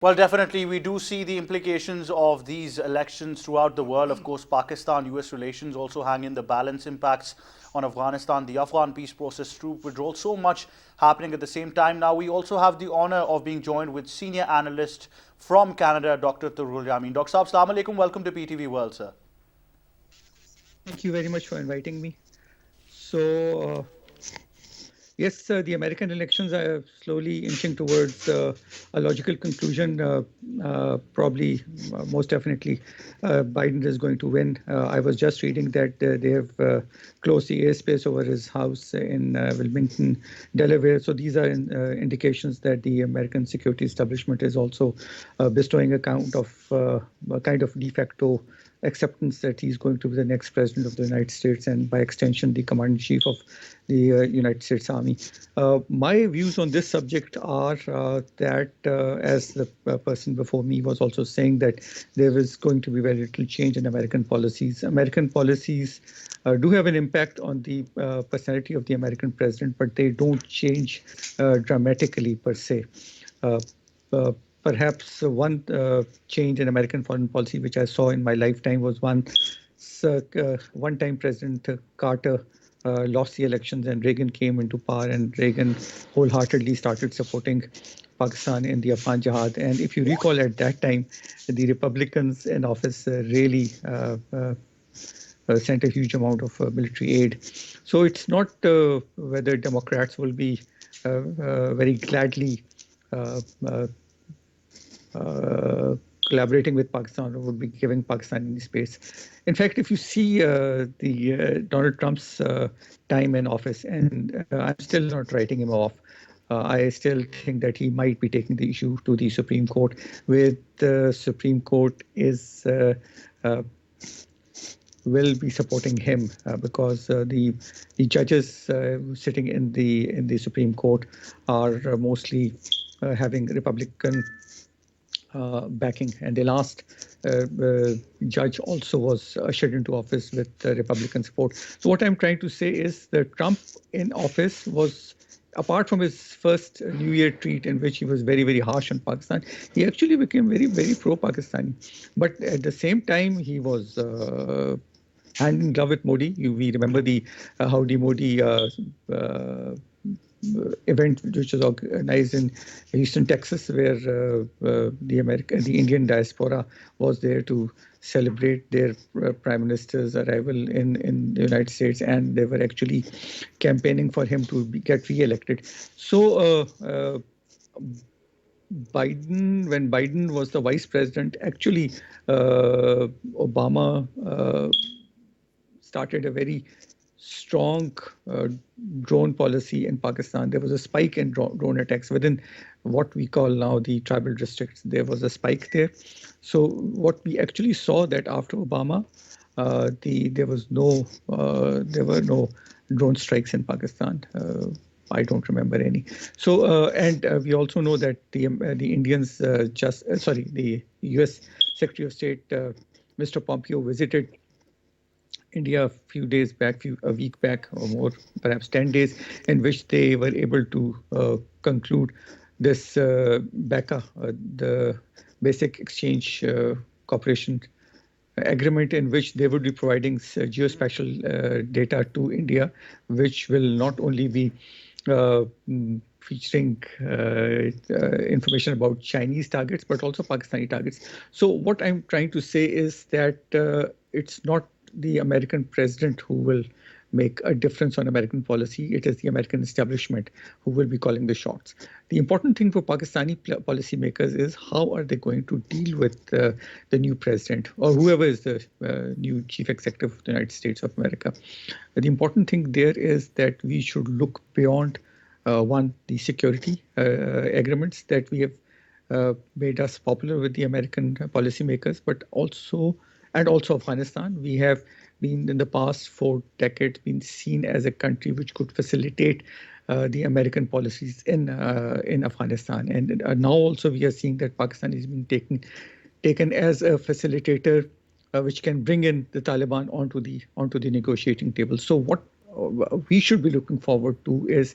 Well, definitely, we do see the implications of these elections throughout the world. Of course, Pakistan-US relations also hang in the balance, impacts on Afghanistan, the Afghan peace process, troop withdrawal, so much happening at the same time. Now, we also have the honor of being joined with senior analyst from Canada, Dr. Tughral Yamin. Dr. Saab, Assalamu alaikum. Welcome to PTV World, sir. Thank you very much for inviting me. So, yes, the American elections are slowly inching towards a logical conclusion. Probably, most definitely, Biden is going to win. I was just reading that they have closed the airspace over his house in Wilmington, Delaware. So these are indications that the American security establishment is also bestowing a a kind of de facto acceptance that he's going to be the next president of the United States and by extension the commander in chief of the United States Army. My views on this subject are that, as the person before me was also saying, that there is going to be very little change in American policies. American policies do have an impact on the personality of the American president, but they don't change dramatically per se. Uh, uh, Perhaps one change in American foreign policy which I saw in my lifetime was one-time President Carter lost the elections and Reagan came into power, and Reagan wholeheartedly started supporting Pakistan in the Afghan Jihad. And if you recall, at that time, the Republicans in office really sent a huge amount of military aid. So it's not whether Democrats will be very gladly uh, uh, uh, collaborating with Pakistan or would be giving Pakistan any space. In fact, if you see the Donald Trump's time in office, and I'm still not writing him off. I still think that he might be taking the issue to the Supreme Court, where the Supreme Court is uh, will be supporting him because the judges sitting in the Supreme Court are mostly having Republican backing. And the last judge also was ushered into office with Republican support. So what I'm trying to say is that Trump in office was, apart from his first New Year tweet in which he was very, very harsh on Pakistan, he actually became very, very pro-Pakistani. But at the same time, he was hand in glove with Modi. We remember the Howdy Modi event which was organized in Houston, Texas, where the Indian diaspora was there to celebrate their prime minister's arrival in the United States, and they were actually campaigning for him to get re-elected. So. When Biden was the vice president, actually, Obama started a very strong drone policy in Pakistan. There was a spike in drone attacks within what we call now the tribal districts. There was a spike there. So what we actually saw that after Obama, there were no drone strikes in Pakistan. I don't remember any. So and we also know that the Indians the U.S. Secretary of State Mr. Pompeo visited India a few days back, a week back or more, perhaps 10 days, in which they were able to conclude this BACA, the Basic Exchange Cooperation Agreement, in which they would be providing geospatial data to India, which will not only be featuring information about Chinese targets, but also Pakistani targets. So what I'm trying to say is that it's not the American president who will make a difference on American policy. It is the American establishment who will be calling the shots. The important thing for Pakistani policymakers is how are they going to deal with the new president or whoever is the new chief executive of the United States of America. The important thing there is that we should look beyond one, the security agreements that we have made us popular with the American policymakers, but also Afghanistan. We have been in the past 4 decades been seen as a country which could facilitate the American policies in Afghanistan, and now also we are seeing that Pakistan is being taken as a facilitator, which can bring in the Taliban onto the negotiating table. So what we should be looking forward to is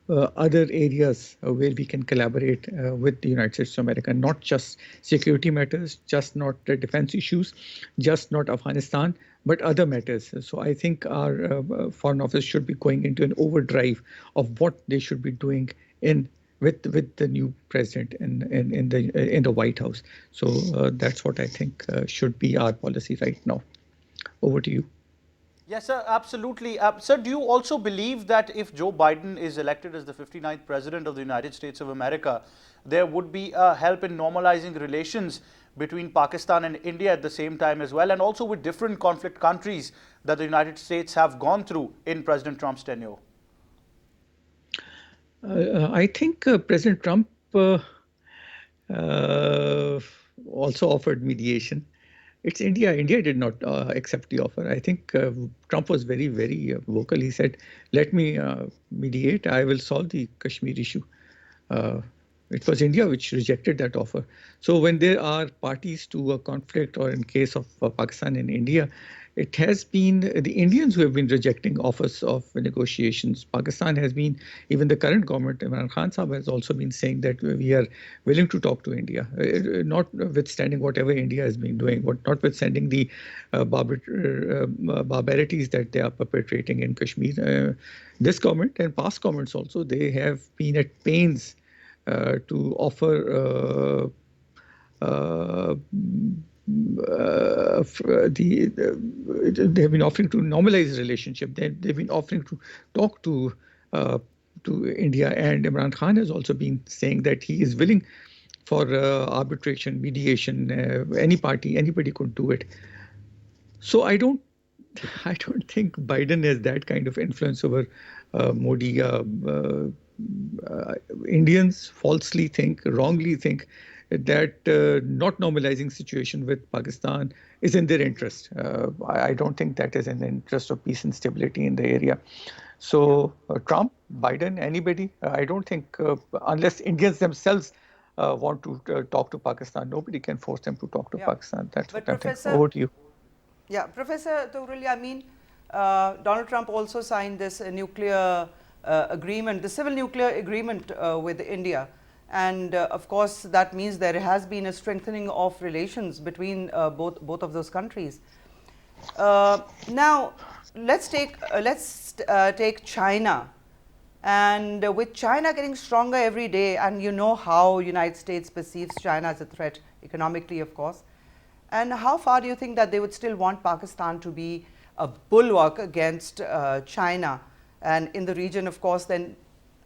other areas where we can collaborate with the United States of America, not just security matters, just not defense issues, just not Afghanistan, but other matters. So I think our foreign office should be going into an overdrive of what they should be doing in with the new president in the White House. So that's what I think should be our policy right now. Over to you. Yes, sir, absolutely. Sir, do you also believe that if Joe Biden is elected as the 59th President of the United States of America, there would be a help in normalizing relations between Pakistan and India at the same time as well, and also with different conflict countries that the United States have gone through in President Trump's tenure? I think President Trump uh, also offered mediation. It's India. India did not accept the offer. I think Trump was very, very vocal. He said, "Let me mediate. I will solve the Kashmir issue." Uh, it was India which rejected that offer. So when there are parties to a conflict, or in case of Pakistan and India, it has been the Indians who have been rejecting offers of negotiations. Pakistan has been, even the current government, Imran Khan Sahab, has also been saying that we are willing to talk to India, notwithstanding whatever India has been doing, notwithstanding the barbarities that they are perpetrating in Kashmir. This government and past governments also, they have been at pains to offer uh, they have been offering to normalize relationship. They've been offering to talk uh, to India, and Imran Khan has also been saying that he is willing for arbitration, mediation. Anybody could do it. So I don't think Biden has that kind of influence over Modi. Indians falsely think, wrongly think that not normalizing situation with Pakistan is in their interest. I don't think that is in the interest of peace and stability in the area. So Trump, Biden, anybody, I don't think unless Indians themselves want to talk to Pakistan, nobody can force them to talk to Yeah. Pakistan. That's But what I think. Professor, Over to you. yeah, Professor Tughral, I mean, Donald Trump also signed this nuclear agreement, the civil nuclear agreement with India. And of course, that means there has been a strengthening of relations between both of those countries. Now, let's take China, and with China getting stronger every day, and you know how United States perceives China as a threat economically, of course. And how far do you think that they would still want Pakistan to be a bulwark against China? And in the region, of course, then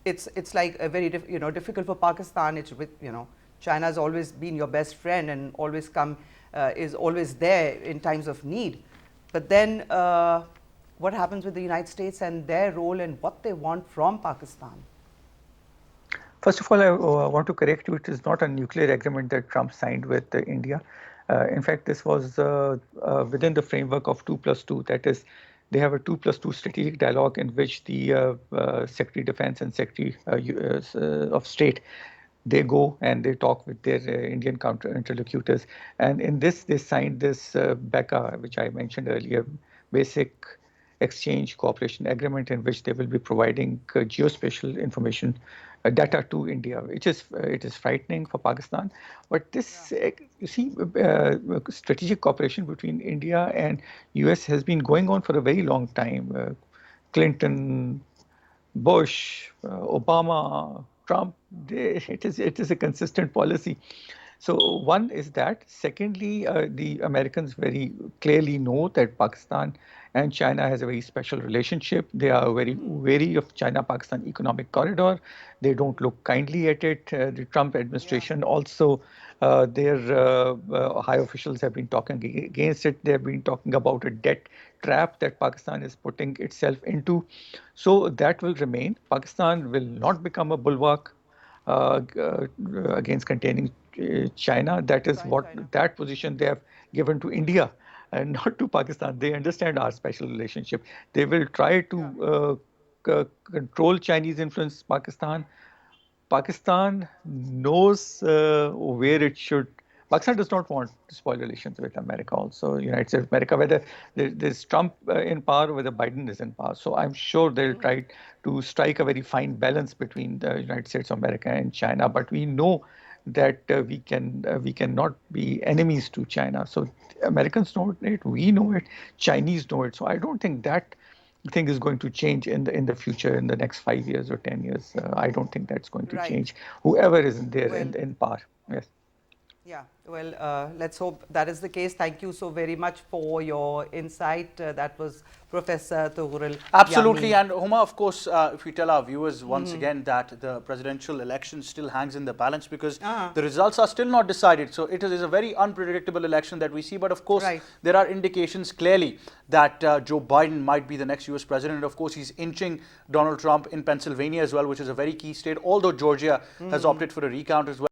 it's like a very difficult for Pakistan. It's with China has always been your best friend and always is always there in times of need. But then what happens with the United States and their role and what they want from Pakistan? First of all, I want to correct you. It is not a nuclear agreement that Trump signed with India. In fact, this was within the framework of 2+2. That is, they have a 2+2 strategic dialogue in which the Secretary of Defense and Secretary of State, they go and they talk with their Indian counter interlocutors. And in this, they signed this BECA, which I mentioned earlier, Basic Exchange Cooperation Agreement, in which they will be providing geospatial information data to India, which is it is frightening for Pakistan. But this, you see, strategic cooperation between India and US has been going on for a very long time. Clinton, Bush, Obama, Trump, it is a consistent policy. So one is that. Secondly, the Americans very clearly know that Pakistan and China has a very special relationship. They are very wary of China-Pakistan economic corridor. They don't look kindly at it. The Trump administration also, their high officials have been talking against it. They have been talking about a debt trap that Pakistan is putting itself into. So that will remain. Pakistan will not become a bulwark against containing China. That is what China. that position they have given to India and not to Pakistan. They understand our special relationship. They will try to control Chinese influence Pakistan. Pakistan knows where it should Pakistan does not want to spoil relations with America also, United States of America, whether there's Trump in power or whether Biden is in power. So I'm sure they'll try to strike a very fine balance between the United States of America and China. But we know that we cannot be enemies to China. So Americans know it, we know it, Chinese know it. So I don't think that thing is going to change in the future, in the next 5 years or 10 years. I don't think that's going to Right. change. Whoever is in there Well, in power. Yes. yeah, well, let's hope that is the case. Thank you so very much for your insight. That was Professor Tughral. Absolutely, Yamin. and Huma, of course, if we tell our viewers once again that the presidential election still hangs in the balance because the results are still not decided. So it is a very unpredictable election that we see. But of course, there are indications clearly that Joe Biden might be the next US president. Of course, he's inching Donald Trump in Pennsylvania as well, which is a very key state, although Georgia has opted for a recount as well.